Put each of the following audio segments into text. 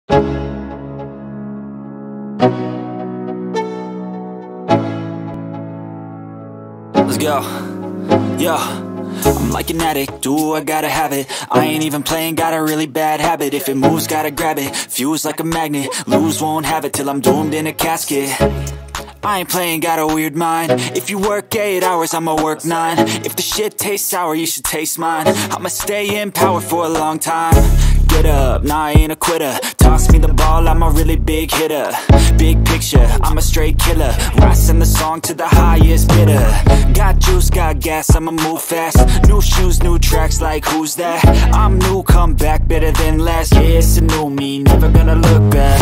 Let's go. Yo, I'm like an addict, do I gotta have it. I ain't even playing, got a really bad habit. If it moves, gotta grab it, fuse like a magnet. Lose, won't have it till I'm doomed in a casket. I ain't playing, got a weird mind. If you work 8 hours, I'ma work 9. If the shit tastes sour, you should taste mine. I'ma stay in power for a long time. Get up, nah, I ain't a quitter. Toss me the ball, I'm a really big hitter. Big picture, I'm a straight killer. Rising the song to the highest bidder. Got juice, got gas, I'ma move fast. New shoes, new tracks, like who's that? I'm new, come back, better than last. Yeah, it's a new me, never gonna look back.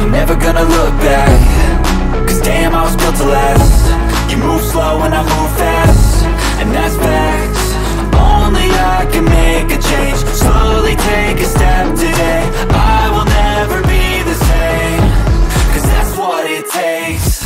Never gonna look back. Cause damn, I was built to last. You move slow and I move fast, and that's facts. Only I can make a change. Slowly take a step today. I will never be the same. Cause that's what it takes.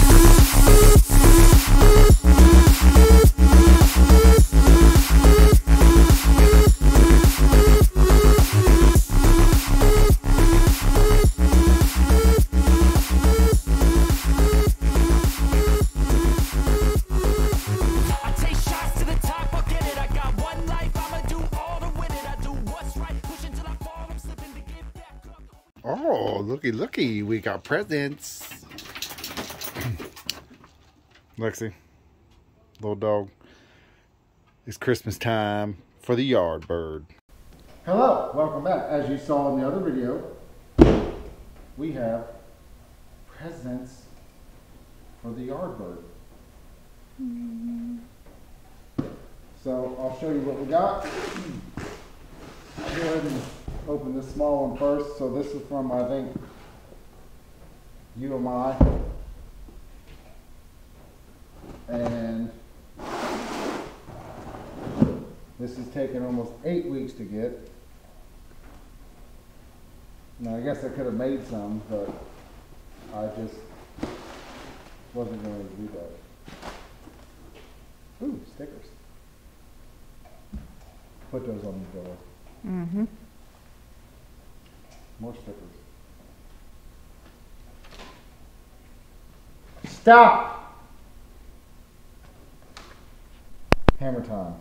Oh, looky, we got presents. Lexi, little dog, it's Christmas time for the yard bird. Hello, welcome back. As you saw in the other video, we have presents for the yard bird. So I'll show you what we got. I'll go ahead and open this small one first. So this is from, I think, UMI. And this has taken almost 8 weeks to get. Now I guess I could have made some, but I just wasn't going to do that. Ooh, stickers. Put those on the door. Mm-hmm. More stickers. Stop! Hammer time.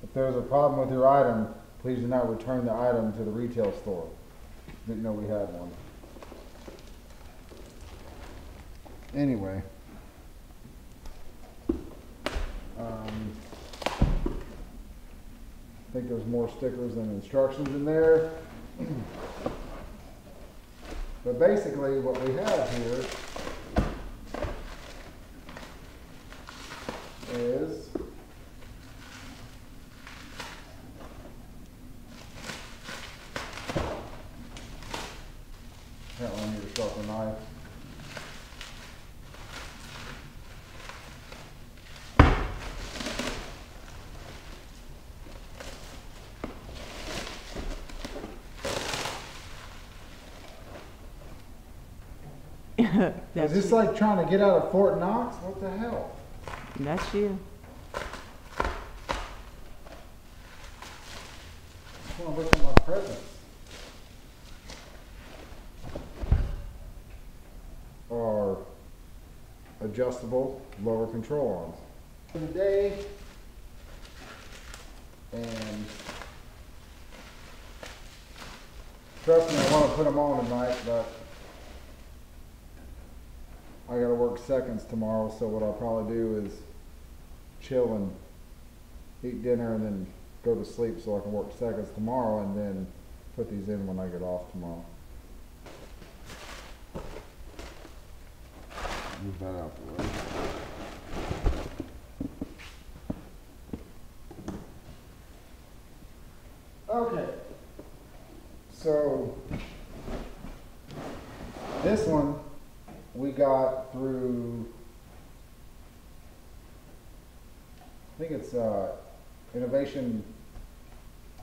If there's a problem with your item, please do not return the item to the retail store. Didn't know we had one. Anyway. I think there's more stickers than instructions in there. But basically what we have here is apparently I need to sharpen a knife. Is this like trying to get out of Fort Knox? What the hell? That's you. I want to look at my presents. Are adjustable lower control arms. For the day, and trust me, I want to put them on tonight, but I gotta work seconds tomorrow, so what I'll probably do is chill and eat dinner and then go to sleep so I can work seconds tomorrow and then put these in when I get off tomorrow. Move that out the way. Okay, so this one we got through, I think it's Innovation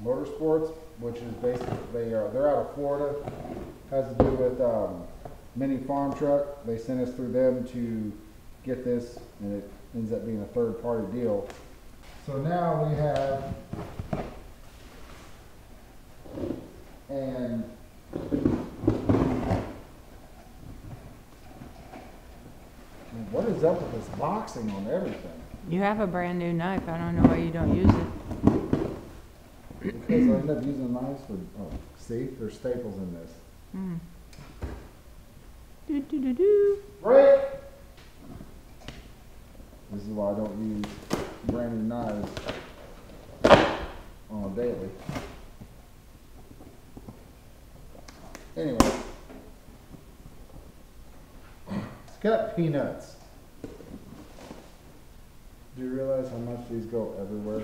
Motorsports, which is basically, they're out of Florida. Has to do with mini farm truck. They sent us through them to get this, and it ends up being a third-party deal. So now we have, and is up with this boxing on everything? You have a brand new knife. I don't know why you don't use it. Because I end up using knives for, oh, see, there's staples in this. Mm. Do do do do. Break! This is why I don't use brand new knives on a daily. Anyway. It's got peanuts. Do you realize how much these go everywhere?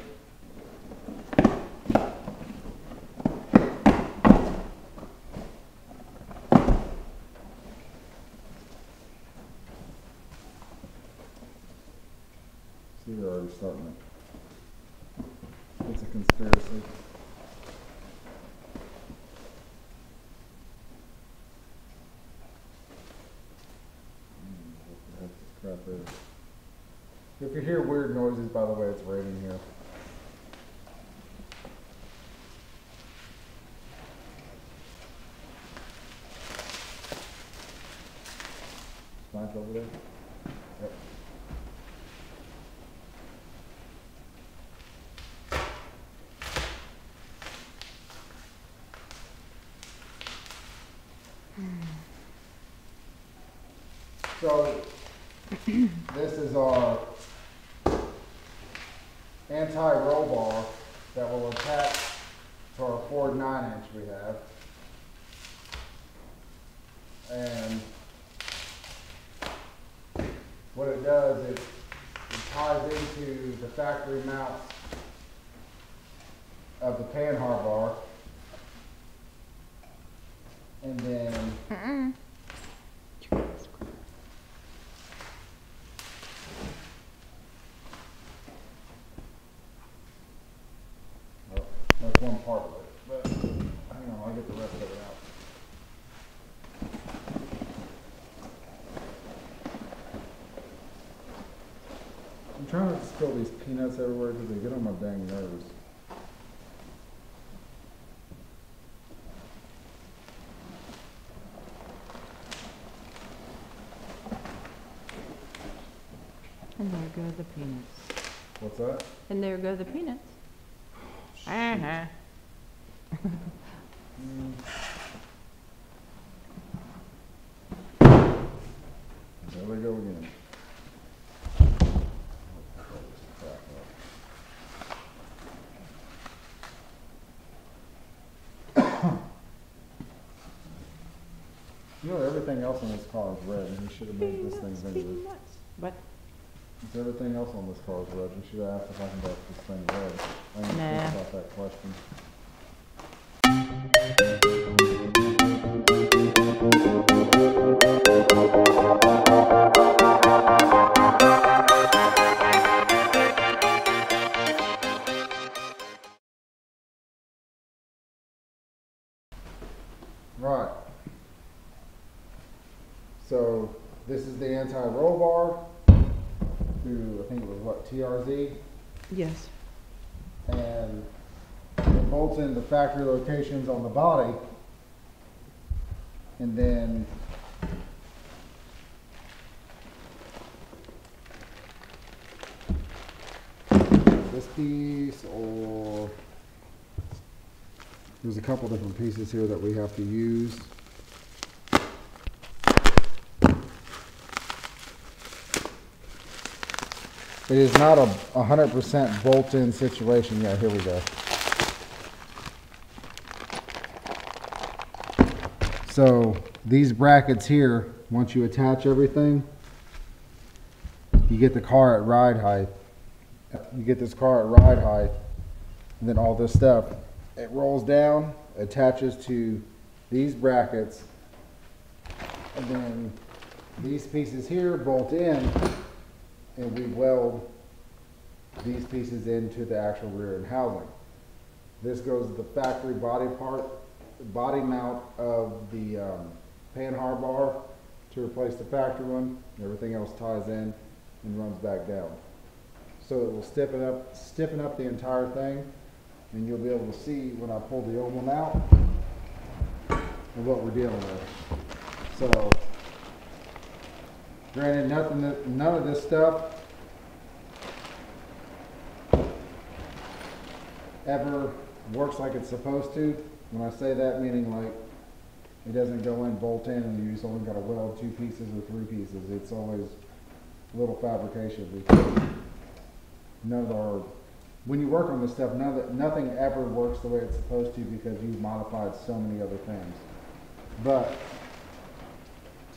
See, they're already starting it. It's a conspiracy. What the heck this crap is? If you hear weird noises, by the way, it's raining here. Knife over there? Yep. So, this is our anti-roll bar that will attach to our Ford 9-inch we have. And what it does is it ties into the factory mounts of the panhard bar. And then that's one part of it, but hang on, I'll get the rest of it out. I'm trying not to spill these peanuts everywhere because they get on my dang nerves. And there go the peanuts. What's that? And there go the peanuts. Uh-huh. There we go again. You know, everything else on this car is red, and you should have made this thing vintage. What? Everything else on this car is red. You should have asked if I can make this thing red. I didn't think about that question. Right. So this is the anti-roll bar through, I think it was what, TRZ? Yes. And it bolts into factory locations on the body. And then this piece, or there's a couple different pieces here that we have to use. It is not a 100% bolt-in situation. Yeah, here we go. So these brackets here, once you attach everything, you get the car at ride height. You get this car at ride height, and then all this stuff, it rolls down, attaches to these brackets, and then these pieces here bolt in, and we weld these pieces into the actual rear end housing. This goes to the factory body part, body mount of the panhard bar to replace the factory one. Everything else ties in and runs back down. So it will stiffen up the entire thing, and you'll be able to see when I pull the old one out and what we're dealing with. So Granted, none of this stuff ever works like it's supposed to. When I say that, meaning like it doesn't go in, bolt in, and you just only got to weld 2 pieces or 3 pieces. It's always a little fabrication. Because when you work on this stuff, nothing ever works the way it's supposed to because you've modified so many other things. But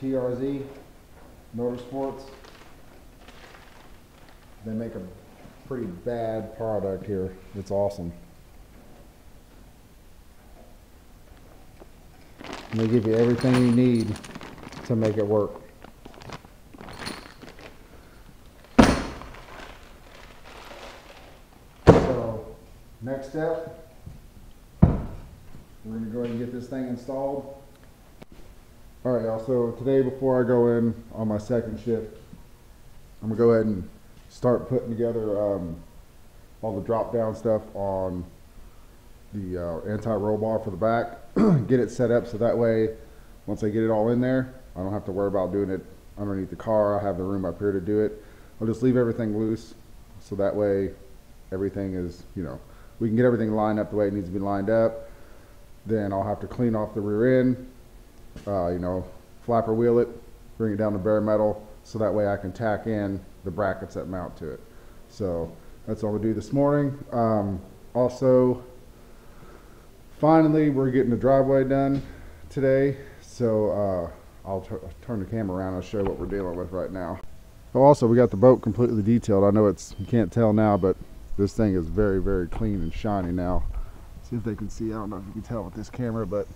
TRZ Motorsports, they make a pretty bad product here. It's awesome. And they give you everything you need to make it work. So, next step, we're going to go ahead and get this thing installed. Alright y'all, so today before I go in on my second shift, I'm going to go ahead and start putting together all the drop down stuff on the anti-roll bar for the back. Get it set up so that way once I get it all in there, I don't have to worry about doing it underneath the car. I have the room up here to do it. I'll just leave everything loose so that way everything is, you know, we can get everything lined up the way it needs to be lined up. Then I'll have to clean off the rear end, you know, flapper wheel it, bring it down to bare metal so that way I can tack in the brackets that mount to it. So that's all I'm gonna do this morning. Also, finally, we're getting the driveway done today, so I'll turn the camera around and show you what we're dealing with right now. Oh, also, we got the boat completely detailed. I know you can't tell now, but this thing is very, very clean and shiny now. See if they can see. I don't know if you can tell with this camera, but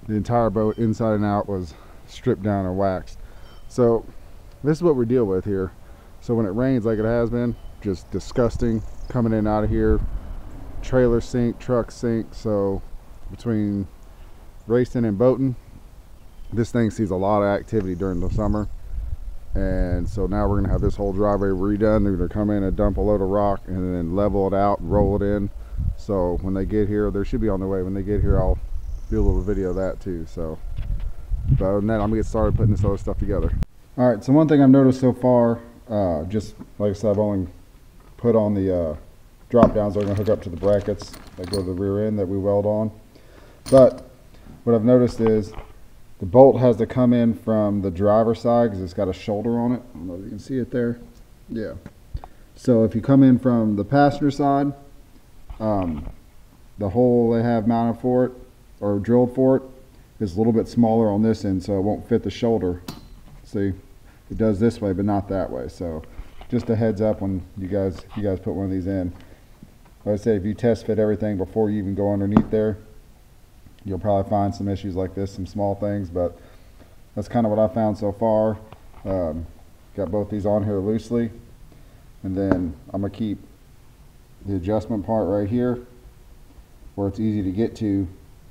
the entire boat, inside and out, was stripped down and waxed. So this is what we deal with here. So when it rains like it has been, just disgusting coming in and out of here. Trailer sink, truck sink. So between racing and boating, this thing sees a lot of activity during the summer. And so now we're gonna have this whole driveway redone. They're gonna come in and dump a load of rock and then level it out and roll it in. So when they get here, they should be on their way. When they get here, I'll do a little video of that too. So, but other than that, I'm gonna get started putting this other stuff together. All right, so one thing I've noticed so far, just like I said, I've only put on the drop downs that are going to hook up to the brackets that go to the rear end that we weld on. But what I've noticed is the bolt has to come in from the driver's side because it's got a shoulder on it. I don't know if you can see it there. Yeah. So if you come in from the passenger side, the hole they have mounted for it or drilled for it is a little bit smaller on this end, so it won't fit the shoulder. See, it does this way but not that way. So just a heads up when you guys put one of these in. Like I say, if you test fit everything before you even go underneath there, you'll probably find some issues like this, some small things, but that's kind of what I found so far. Got both these on here loosely, and then I'm gonna keep the adjustment part right here where it's easy to get to,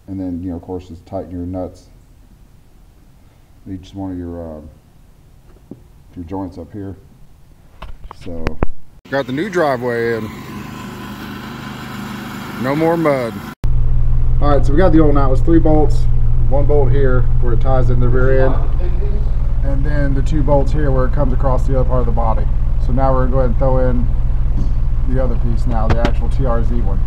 and then, you know, of course, just tighten your nuts, each one of your joints up here. So got the new driveway in. No more mud. All right, so we got the old knot. It was 3 bolts, 1 bolt here where it ties in the rear end, and then the 2 bolts here where it comes across the other part of the body. So now we're gonna go ahead and throw in the other piece now, the actual TRZ one.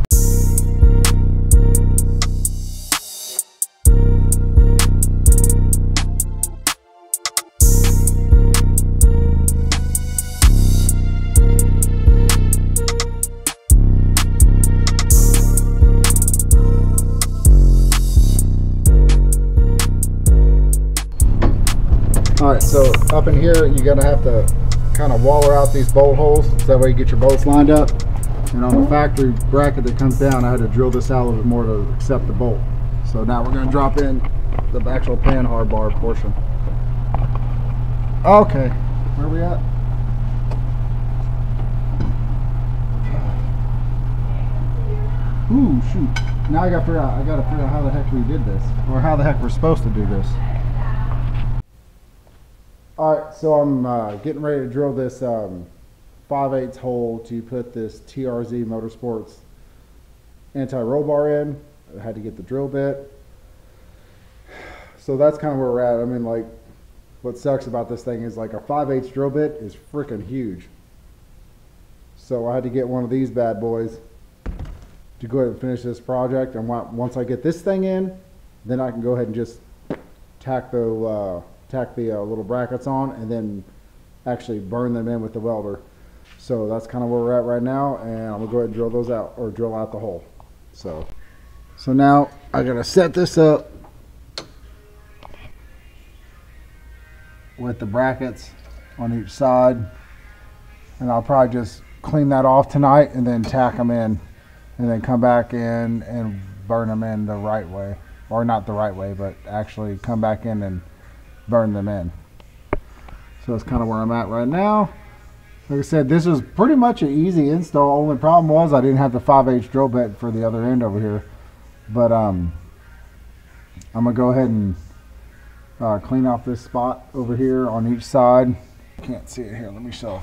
Alright, so up in here, you're going to have to kind of waller out these bolt holes so that way you get your bolts lined up. And on the factory bracket that comes down, I had to drill this out a little bit more to accept the bolt. So now we're going to drop in the actual pan hard bar portion. Okay, where are we at? Ooh, shoot. Now I gotta figure out how the heck we did this, or how the heck we're supposed to do this. Alright, so I'm getting ready to drill this 5/8 hole to put this TRZ Motorsports Anti-roll bar in. I had to get the drill bit. So that's kind of where we're at. I mean, like, what sucks about this thing is like a 5/8 drill bit is freaking huge. So I had to get one of these bad boys to go ahead and finish this project. And once I get this thing in, then I can go ahead and just tack the little brackets on and then actually burn them in with the welder. So that's kind of where we're at right now, and I'm gonna go ahead and drill those out, or drill out the hole. So now I gotta set this up with the brackets on each side, and I'll probably just clean that off tonight and then tack them in, and then come back in and burn them in the right way, or not the right way, but actually come back in and burn them in. So that's kind of where I'm at right now. Like I said, this was pretty much an easy install. Only problem was I didn't have the 5/8 drill bit for the other end over here. But I'm gonna go ahead and clean off this spot over here on each side. Can't see it here. Let me show.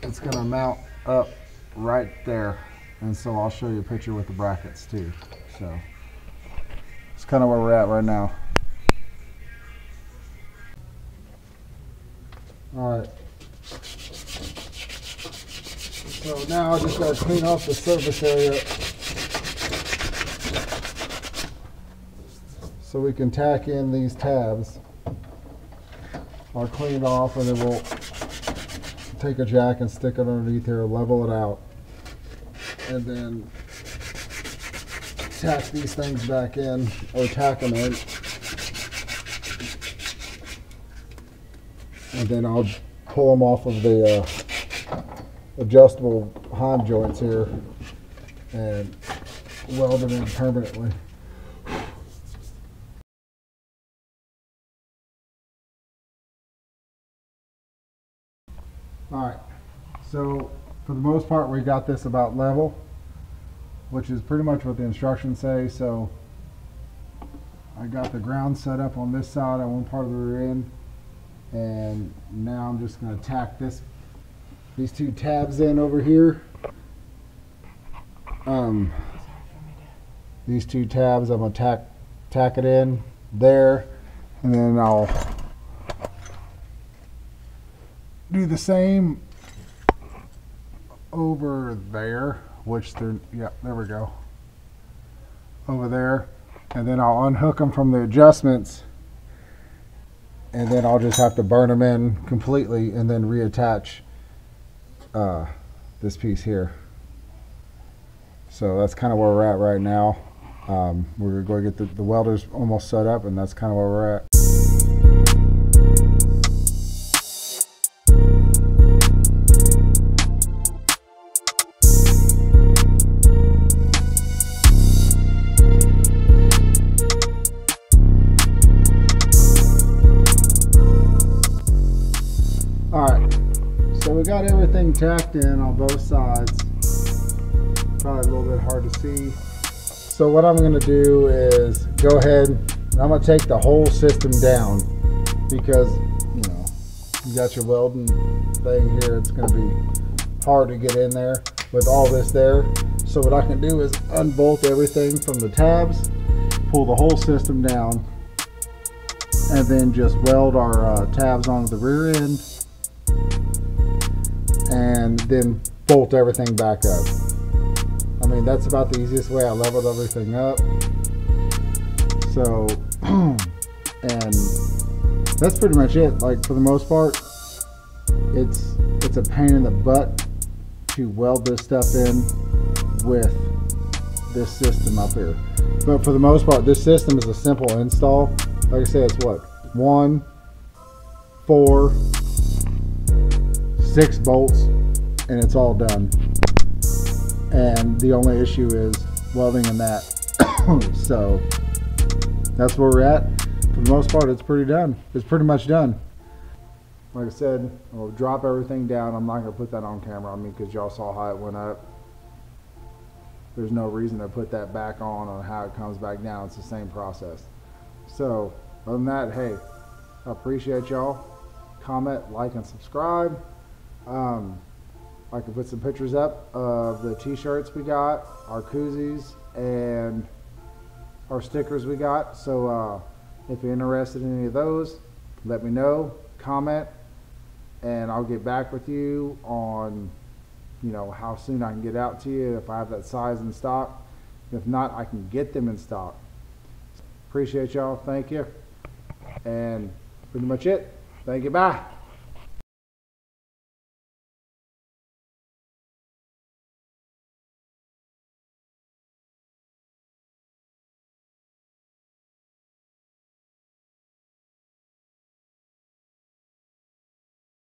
It's gonna mount up right there, and so I'll show you a picture with the brackets too. So it's kind of where we're at right now. Alright, so now I just got to clean off the surface area so we can tack in these tabs. I'll clean it off, and then we'll take a jack and stick it underneath here, level it out, and then tack these things back in, or tack them in. And then I'll pull them off of the adjustable heim joints here and weld them in permanently. Alright, so for the most part we got this about level, which is pretty much what the instructions say. So I got the ground set up on this side on one part of the rear end. And now I'm just going to tack these two tabs in over here. These two tabs, I'm going to tack it in there, and then I'll do the same over there, which they're, yeah, there we go, over there, and then I'll unhook them from the adjustments. And then I'll just have to burn them in completely and then reattach this piece here. So that's kind of where we're at right now. We're going to get the welders almost set up, and that's kind of where we're at. Got everything tacked in on both sides. Probably a little bit hard to see. So what I'm going to do is go ahead and I'm going to take the whole system down, because you know you got your welding thing here. It's going to be hard to get in there with all this there. So what I can do is unbolt everything from the tabs, pull the whole system down, and then just weld our tabs onto the rear end, and then bolt everything back up. I mean, that's about the easiest way. I leveled everything up. So, and that's pretty much it. Like, for the most part, it's a pain in the butt to weld this stuff in with this system up here. But for the most part, this system is a simple install. Like I said, it's what? 1, 4, 6 bolts, and it's all done. And the only issue is welding in that. So that's where we're at. For the most part, it's pretty done. It's pretty much done. Like I said, I'll drop everything down. I'm not going to put that on camera on me because y'all saw how it went up. There's no reason to put that back on how it comes back down. It's the same process. So other than that, hey, I appreciate y'all. Comment, like, and subscribe. I can put some pictures up of the t-shirts we got, our koozies, and our stickers we got. So if you're interested in any of those, let me know, comment, and I'll get back with you on, you know, how soon I can get out to you, if I have that size in stock. If not, I can get them in stock. Appreciate y'all. Thank you. And pretty much it. Thank you. Bye.